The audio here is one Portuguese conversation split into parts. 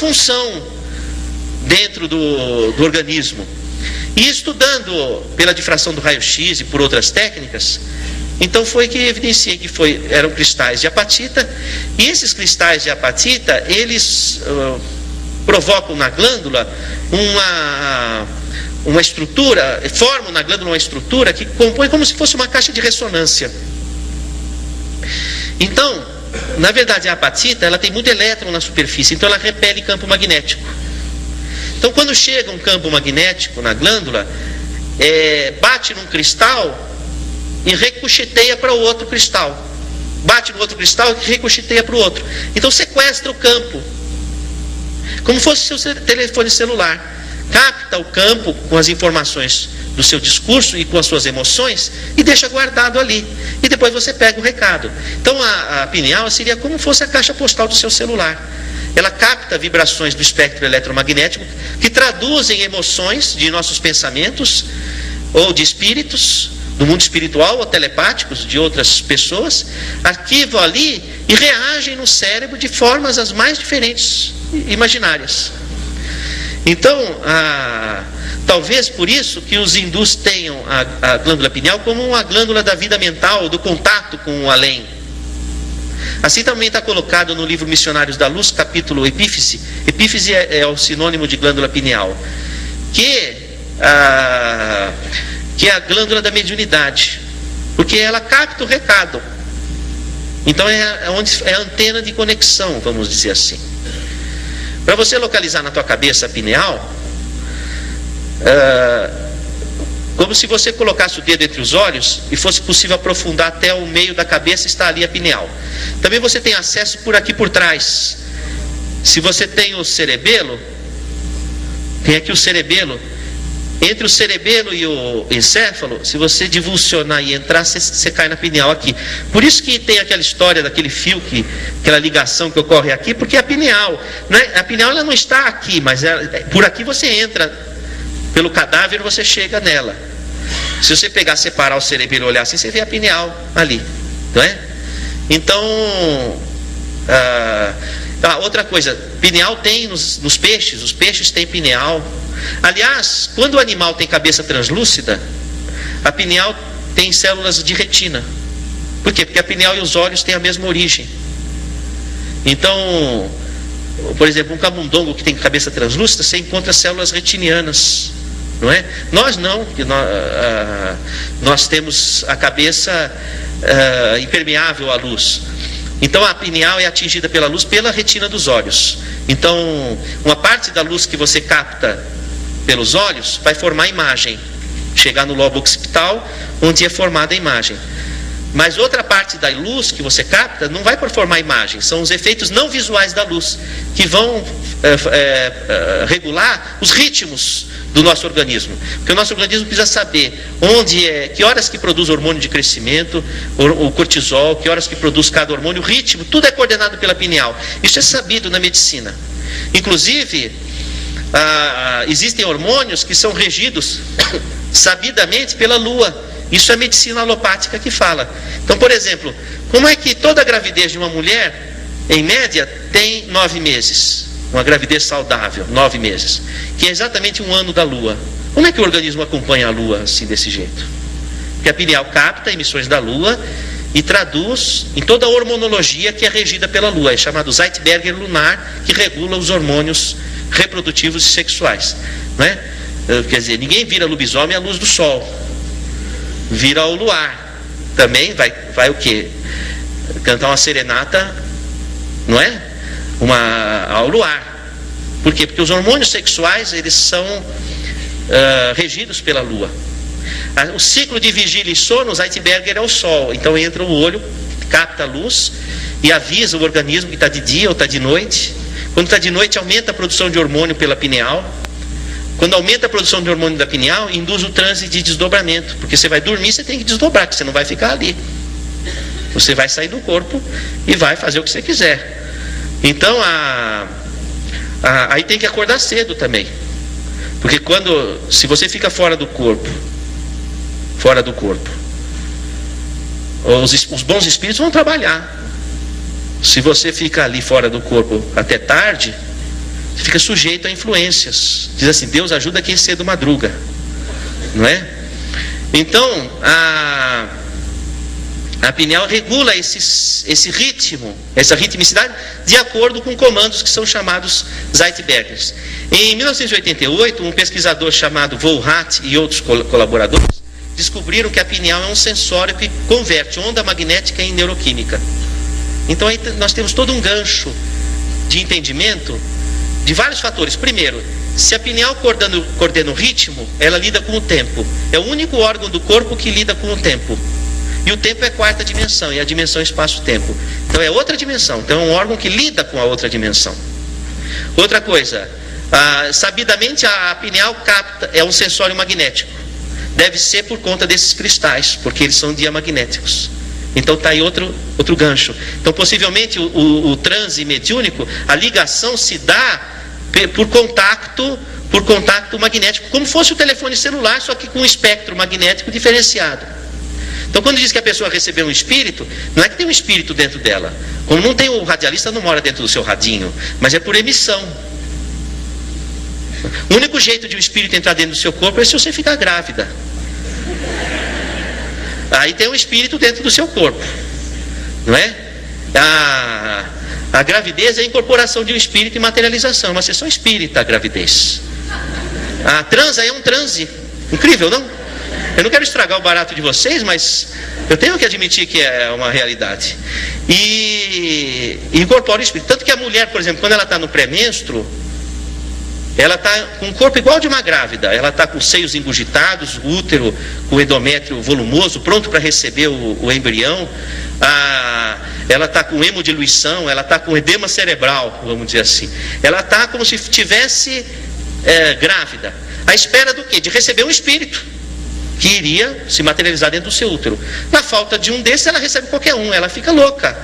função dentro do organismo. E estudando pela difração do raio-x e por outras técnicas, então foi que evidenciei que eram cristais de apatita, e esses cristais de apatita, eles provocam na glândula uma estrutura, formam na glândula uma estrutura que compõe como se fosse uma caixa de ressonância. Então, na verdade, a apatita, ela tem muito elétron na superfície, então ela repele campo magnético. Então, quando chega um campo magnético na glândula, bate num cristal e ricocheteia para o outro cristal. Bate no outro cristal e ricocheteia para o outro. Então sequestra o campo, como fosse seu telefone celular. Capta o campo com as informações do seu discurso e com as suas emoções e deixa guardado ali. E depois você pega o recado. Então a pineal seria como fosse a caixa postal do seu celular. Ela capta vibrações do espectro eletromagnético que traduzem emoções de nossos pensamentos ou de espíritos do mundo espiritual ou telepáticos de outras pessoas, arquivam ali e reagem no cérebro de formas as mais diferentes imaginárias. Então, talvez por isso que os hindus tenham a glândula pineal como uma glândula da vida mental, do contato com o além. Assim também está colocado no livro Missionários da Luz, capítulo Epífise. Epífise é o sinônimo de glândula pineal, que é a glândula da mediunidade, porque ela capta o recado. Então é a antena de conexão, vamos dizer assim. Para você localizar na tua cabeça a pineal, como se você colocasse o dedo entre os olhos e fosse possível aprofundar até o meio da cabeça, está ali a pineal. Também você tem acesso por aqui por trás. Se você tem o cerebelo, tem aqui o cerebelo. Entre o cerebelo e o encéfalo, se você divulsionar e entrar, você cai na pineal aqui. Por isso que tem aquela história daquele fio, aquela ligação que ocorre aqui, porque a pineal, a pineal ela não está aqui, mas por aqui você entra, pelo cadáver você chega nela. Se você pegar, separar o cerebelo e olhar assim, você vê a pineal ali, não é? Então, outra coisa, pineal tem nos peixes, os peixes têm pineal. Aliás, quando o animal tem cabeça translúcida, a pineal tem células de retina. Por quê? Porque a pineal e os olhos têm a mesma origem. Então, por exemplo, um camundongo que tem cabeça translúcida, você encontra células retinianas, não é? Nós não, porque nós temos a cabeça impermeável à luz. Então a pineal é atingida pela luz pela retina dos olhos. Então, uma parte da luz que você capta pelos olhos vai formar a imagem, chegar no lobo occipital, onde é formada a imagem. Mas outra parte da luz que você capta não vai formar a imagem, são os efeitos não visuais da luz, que vão regular os ritmos do nosso organismo. Porque o nosso organismo precisa saber que horas que produz hormônio de crescimento, o cortisol, que horas que produz cada hormônio, o ritmo, tudo é coordenado pela pineal. Isso é sabido na medicina. Inclusive, existem hormônios que são regidos sabidamente pela lua. Isso é a medicina alopática que fala. Então, por exemplo, como é que toda gravidez de uma mulher, em média, tem 9 meses? Uma gravidez saudável, 9 meses. Que é exatamente um ano da lua. Como é que o organismo acompanha a lua assim, desse jeito? Porque a pineal capta emissões da lua e traduz em toda a hormonologia que é regida pela lua. É chamado Zeitberger lunar, que regula os hormônios reprodutivos e sexuais. Não é? Quer dizer, ninguém vira lobisomem à luz do sol. Vira ao luar. Também vai o quê? Cantar uma serenata, não é? Ao luar. Por quê? Porque os hormônios sexuais, eles são regidos pela lua. O ciclo de vigília e sono, o Zeitberger é o sol. Então entra o olho, capta a luz e avisa o organismo que está de dia ou está de noite. Quando está de noite, aumenta a produção de hormônio pela pineal. Quando aumenta a produção de hormônio da pineal, induz o transe de desdobramento. Porque você vai dormir, você tem que desdobrar, porque você não vai ficar ali. Você vai sair do corpo e vai fazer o que você quiser. Então, aí tem que acordar cedo também. Porque se você fica fora do corpo, os bons espíritos vão trabalhar. Se você fica ali fora do corpo até tarde, Você fica sujeito a influências. Diz assim, Deus ajuda quem cedo madruga, não é? Então, a pineal regula esse ritmo, essa ritmicidade, de acordo com comandos que são chamados Zeitbergers. Em 1988, um pesquisador chamado Volhat e outros colaboradores descobriram que a pineal é um sensório que converte onda magnética em neuroquímica. Então aí nós temos todo um gancho de entendimento de vários fatores. Primeiro, se a pineal coordena o ritmo, ela lida com o tempo. É o único órgão do corpo que lida com o tempo. E o tempo é a quarta dimensão, e a dimensão é espaço-tempo. Então é outra dimensão, então é um órgão que lida com a outra dimensão. Outra coisa, sabidamente a pineal capta, é um sensório magnético. Deve ser por conta desses cristais, porque eles são diamagnéticos. Então está aí outro gancho. Então possivelmente o transe mediúnico, a ligação se dá por contato magnético, como fosse o telefone celular, só que com um espectro magnético diferenciado. Então quando diz que a pessoa recebeu um espírito, não é que tem um espírito dentro dela. Como não tem, o radialista não mora dentro do seu radinho, mas é por emissão. O único jeito de um espírito entrar dentro do seu corpo é se você ficar grávida. Aí tem um espírito dentro do seu corpo, não é? A gravidez é a incorporação de um espírito e materialização, uma sessão espírita, a gravidez. A transa é um transe, incrível, não? Eu não quero estragar o barato de vocês, mas eu tenho que admitir que é uma realidade. E incorpora o espírito. Tanto que a mulher, por exemplo, quando ela está no pré-menstruo, ela está com o corpo igual de uma grávida. Ela está com os seios engurgitados, o útero com o endométrio volumoso, pronto para receber o embrião. Ela está com hemodiluição, ela está com edema cerebral, vamos dizer assim. Ela está como se estivesse grávida. À espera do quê? De receber um espírito que iria se materializar dentro do seu útero. Na falta de um desses, ela recebe qualquer um, ela fica louca.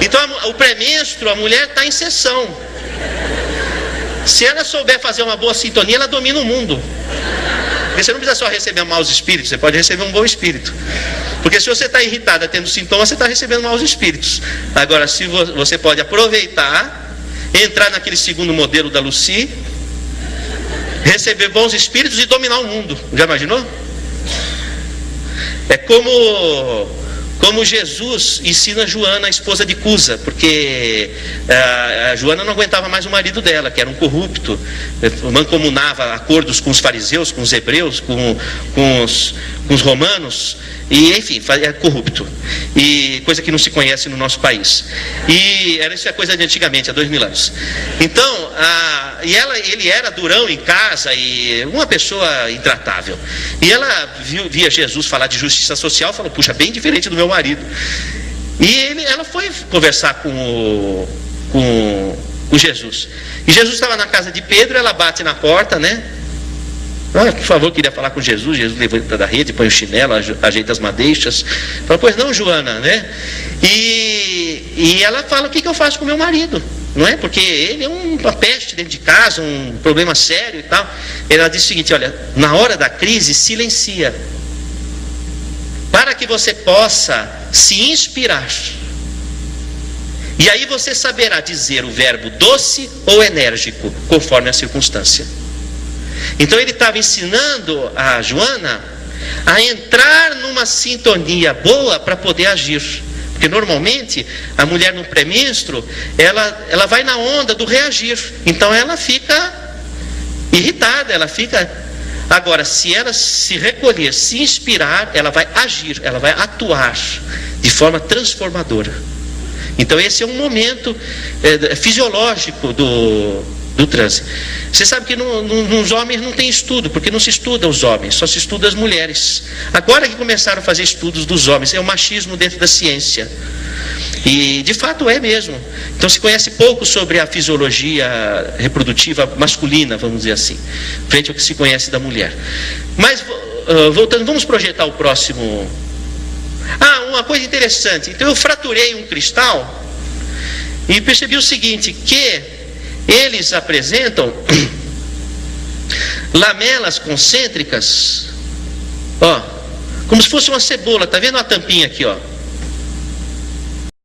Então o pré-menstruo, a mulher está em sessão. Se ela souber fazer uma boa sintonia, ela domina o mundo. Porque você não precisa só receber maus espíritos, você pode receber um bom espírito. Porque se você está irritada tendo sintomas, você está recebendo maus espíritos. Agora, se você pode aproveitar, entrar naquele segundo modelo da Lucy, receber bons espíritos e dominar o mundo. Já imaginou? É como Jesus ensina Joana, a esposa de Cusa, porque a Joana não aguentava mais o marido dela, que era um corrupto, mancomunava acordos com os fariseus, com os hebreus, com os romanos, e enfim, é corrupto, e coisa que não se conhece no nosso país. E isso é coisa de antigamente, há 2000 anos. Então, ele era durão em casa e uma pessoa intratável. E ela via Jesus falar de justiça social e falou, puxa, bem diferente do meu marido. E ela foi conversar com Jesus. E Jesus estava na casa de Pedro, ela bate na porta, né? Por favor, queria falar com Jesus. Jesus levanta da rede, põe o chinelo, ajeita as madeixas. Fala, pois não, Joana, né? E ela fala, o que eu faço com meu marido? Não é? Porque ele é uma peste dentro de casa, um problema sério e tal. Ela diz o seguinte, olha, na hora da crise, silencia. Para que você possa se inspirar. E aí você saberá dizer o verbo doce ou enérgico, conforme a circunstância. Então ele estava ensinando a Joana a entrar numa sintonia boa para poder agir. Porque normalmente a mulher no pré-menstruo, ela vai na onda do reagir. Então ela fica irritada, ela fica... Agora, se ela se recolher, se inspirar, ela vai agir, ela vai atuar de forma transformadora. Então esse é um momento fisiológico do transe. Você sabe que nos homens não tem estudo, porque não se estuda os homens, só se estuda as mulheres. Agora que começaram a fazer estudos dos homens, é o machismo dentro da ciência. E de fato é mesmo. Então se conhece pouco sobre a fisiologia reprodutiva masculina, vamos dizer assim, frente ao que se conhece da mulher. Mas voltando, vamos projetar o próximo. Uma coisa interessante. Então eu fraturei um cristal e percebi o seguinte, que eles apresentam lamelas concêntricas, como se fosse uma cebola. Tá vendo a tampinha aqui,